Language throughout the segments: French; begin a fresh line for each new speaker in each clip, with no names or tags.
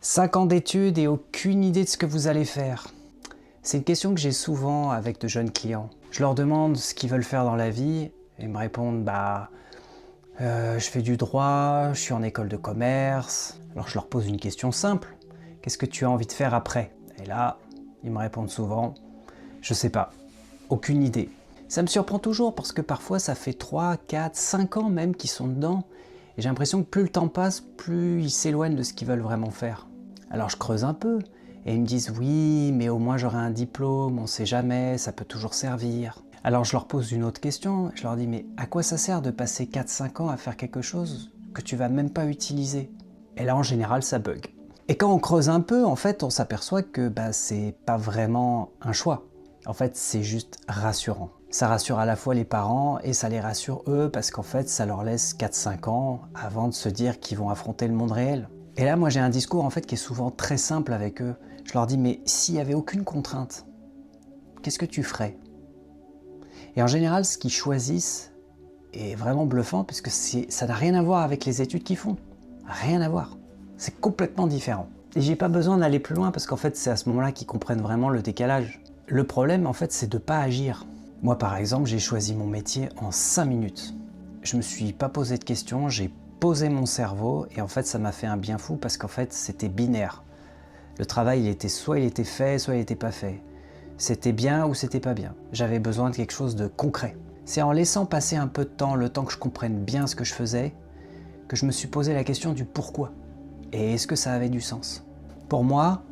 5 ans d'études et aucune idée de ce que vous allez faire. C'est une question que j'ai souvent avec de jeunes clients. Je leur demande ce qu'ils veulent faire dans la vie et ils me répondent je fais du droit, je suis en école de commerce. Alors je leur pose une question simple. Qu'est-ce que tu as envie de faire après? Et là, ils me répondent souvent, je sais pas, aucune idée. Ça me surprend toujours parce que parfois ça fait 3, 4, 5 ans même qu'ils sont dedans. Et j'ai l'impression que plus le temps passe, plus ils s'éloignent de ce qu'ils veulent vraiment faire. Alors je creuse un peu et ils me disent oui, mais au moins j'aurai un diplôme, on sait jamais, ça peut toujours servir. Alors je leur pose une autre question, je leur dis mais à quoi ça sert de passer 4-5 ans à faire quelque chose que tu vas même pas utiliser? Et là en général ça bug. Et quand on creuse un peu, en fait on s'aperçoit que c'est pas vraiment un choix. En fait c'est juste rassurant. Ça rassure à la fois les parents et ça les rassure eux parce qu'en fait ça leur laisse 4-5 ans avant de se dire qu'ils vont affronter le monde réel. Et là moi j'ai un discours en fait qui est souvent très simple avec eux. Je leur dis mais s'il n'y avait aucune contrainte, qu'est-ce que tu ferais? Et en général ce qu'ils choisissent est vraiment bluffant puisque ça n'a rien à voir avec les études qu'ils font. Rien à voir. C'est complètement différent. Et j'ai pas besoin d'aller plus loin parce qu'en fait c'est à ce moment-là qu'ils comprennent vraiment le décalage. Le problème en fait c'est de pas agir. Moi par exemple j'ai choisi mon métier en 5 minutes. Je me suis pas posé de questions, j'ai posé mon cerveau et en fait ça m'a fait un bien fou parce qu'en fait c'était binaire. Le travail soit il était fait, soit il n'était pas fait. C'était bien ou c'était pas bien. J'avais besoin de quelque chose de concret. C'est en laissant passer un peu de temps, le temps que je comprenne bien ce que je faisais, que je me suis posé la question du pourquoi. Et est-ce que ça avait du sens? Pour moi,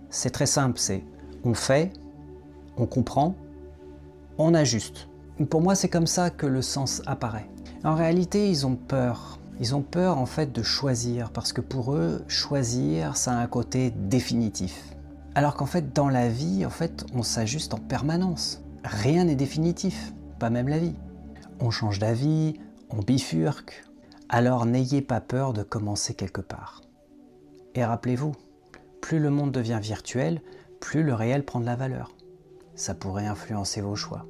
c'est très simple, c'est on fait, on comprend, on ajuste. Pour moi, c'est comme ça que le sens apparaît. En réalité, ils ont peur. Ils ont peur en fait de choisir, parce que pour eux, choisir, ça a un côté définitif. Alors qu'en fait, dans la vie, en fait, on s'ajuste en permanence. Rien n'est définitif, pas même la vie. On change d'avis, on bifurque. Alors n'ayez pas peur de commencer quelque part. Et rappelez-vous, plus le monde devient virtuel, plus le réel prend de la valeur. Ça pourrait influencer vos choix.